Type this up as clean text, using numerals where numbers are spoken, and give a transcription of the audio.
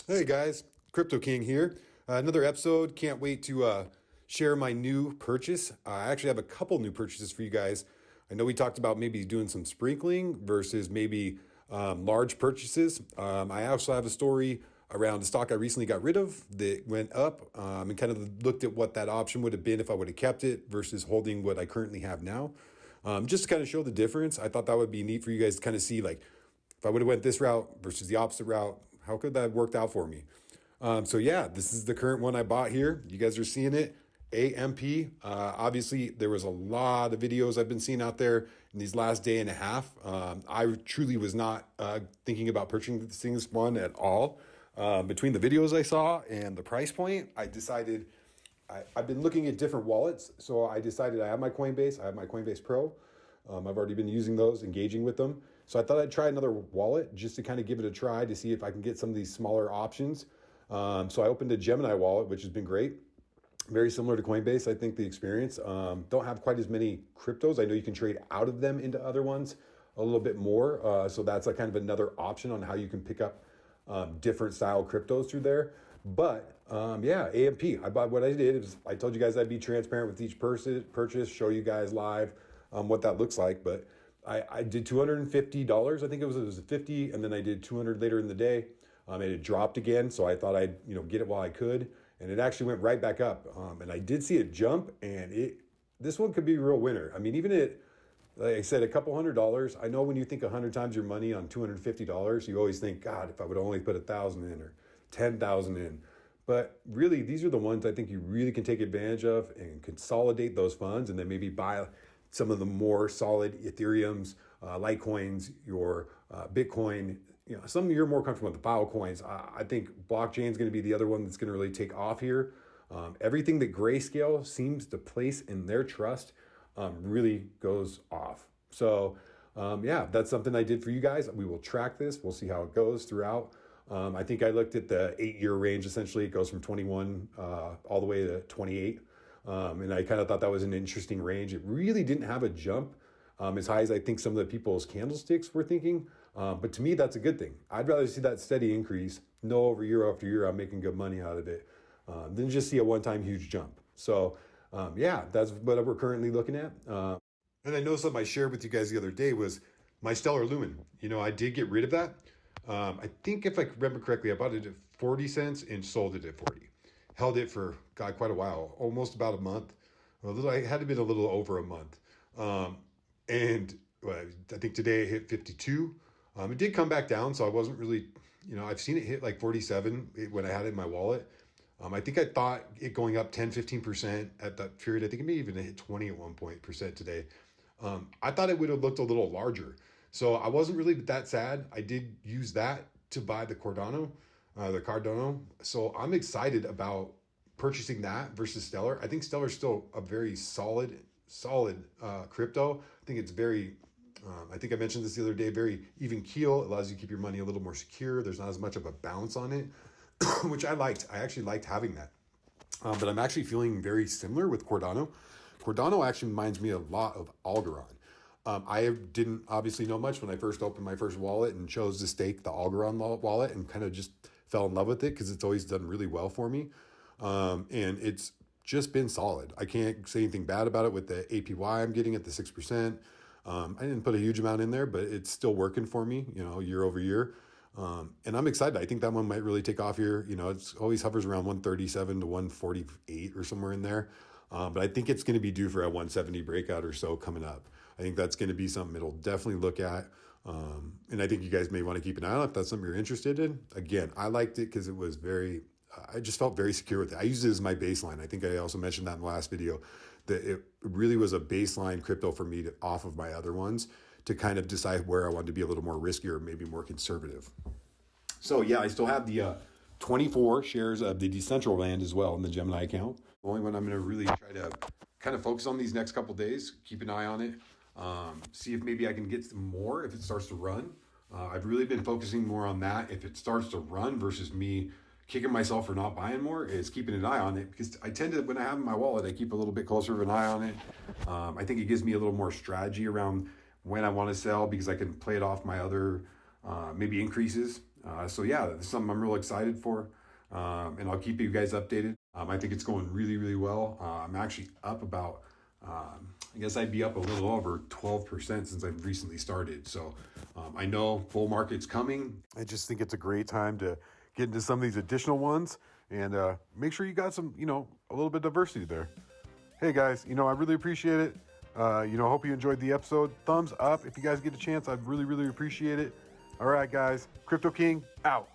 Hey guys, Crypto King here. Another episode. Can't wait to share my new purchase. I actually have a couple new purchases for you guys. I know we talked about maybe doing some sprinkling versus maybe large purchases. I also have a story around the stock I recently got rid of that went up and kind of looked at what that option would have been if I would have kept it versus holding what I currently have now. Just to kind of show the difference. I thought that would be neat for you guys to kind of see like if I would have went this route versus the opposite route, how could that have worked out for me? So yeah, this is the current one I bought here. You guys are seeing it. AMP. Obviously, there was a lot of videos I've been seeing out there in these last day and a half. I truly was not thinking about purchasing this one at all. Between the videos I saw and the price point, I decided I've been looking at different wallets. So I decided I have my Coinbase. I have my Coinbase Pro. I've already been using those, engaging with them. So I thought I'd try another wallet just to kind of give it a try to see if I can get some of these smaller options. So I opened a Gemini wallet, which has been great. Very similar to Coinbase, I think, the experience. Don't have quite as many cryptos. I know you can trade out of them into other ones a little bit more. So that's like kind of another option on how you can pick up different style cryptos through there. But yeah, AMP. What I did is I told you guys I'd be transparent with each purchase, show you guys live what that looks like. But I did $250. I think it was 50, and then I did 200 later in the day. And it dropped again, so I thought I'd get it while I could, and it actually went right back up. And I did see it jump, and this one could be a real winner. I mean, even at, like I said, a couple $100. I know when you think 100 times your money on $250, you always think, God, if I would only put 1,000 in or 10,000 in. But really, these are the ones I think you really can take advantage of and consolidate those funds, and then maybe buy some of the more solid Ethereums, Litecoins, your Bitcoin, some you're more comfortable with the Filecoins. I think blockchain is going to be the other one that's going to really take off here. Everything that Grayscale seems to place in their trust really goes off. So yeah, that's something I did for you guys. We will track this. We'll see how it goes throughout. I think I looked at the 8-year range. Essentially, it goes from 21 all the way to 28. And I kind of thought that was an interesting range. It really didn't have a jump as high as I think some of the people's candlesticks were thinking. But to me, that's a good thing. I'd rather see that steady increase, know over year after year I'm making good money out of it, than just see a one-time huge jump. So yeah, that's what we're currently looking at. And I know something I shared with you guys the other day was my Stellar Lumen. I did get rid of that. I think if I remember correctly, I bought it at 40 cents and sold it at 40. Held it for quite a while, almost about a month. I had to be a little over a month. And I think today it hit 52. It did come back down, so I wasn't really, I've seen it hit like 47 when I had it in my wallet. I think I thought it going up 10-15% at that period. I think it may even hit 20 at one point percent today. I thought it would have looked a little larger. So I wasn't really that sad. I did use that to buy the Cordano. So I'm excited about purchasing that versus Stellar. I think Stellar is still a very solid crypto. I think it's very, I think I mentioned this the other day, very even keel. It allows you to keep your money a little more secure. There's not as much of a bounce on it, which I liked. I actually liked having that. But I'm actually feeling very similar with Cordano. Cordano actually reminds me a lot of Algorand. I didn't obviously know much when I first opened my first wallet and chose to stake the Algorand wallet and kind of just fell in love with it because it's always done really well for me. And it's just been solid. I can't say anything bad about it with the APY I'm getting at the 6%. I didn't put a huge amount in there, but it's still working for me, year over year. And I'm excited. I think that one might really take off here. It's always hovers around 137 to 148 or somewhere in there. But I think it's going to be due for a 170 breakout or so coming up. I think that's going to be something it'll definitely look at. And I think you guys may want to keep an eye on if that's something you're interested in. Again, I liked it because it was I just felt very secure with it. I used it as my baseline. I think I also mentioned that in the last video, that it really was a baseline crypto for me off of my other ones to kind of decide where I wanted to be a little more risky or maybe more conservative. So yeah, I still have the 24 shares of the Decentraland as well in the Gemini account. The only one I'm going to really try to kind of focus on these next couple of days, keep an eye on it, see if maybe I can get some more if it starts to run. I've really been focusing more on that. If it starts to run versus me kicking myself for not buying more, is keeping an eye on it, because I tend to, when I have in my wallet, I keep a little bit closer of an eye on it. I think it gives me a little more strategy around when I want to sell, because I can play it off my other maybe increases So yeah, this is something I'm real excited for, and I'll keep you guys updated. I think it's going really, really well. I'm actually up about, I guess I'd be up a little over 12% since I've recently started. So I know bull market's coming. I just think it's a great time to get into some of these additional ones and make sure you got some, a little bit of diversity there. Hey guys, I really appreciate it. Hope you enjoyed the episode. Thumbs up if you guys get a chance. I'd really, really appreciate it. All right, guys. Crypto King out.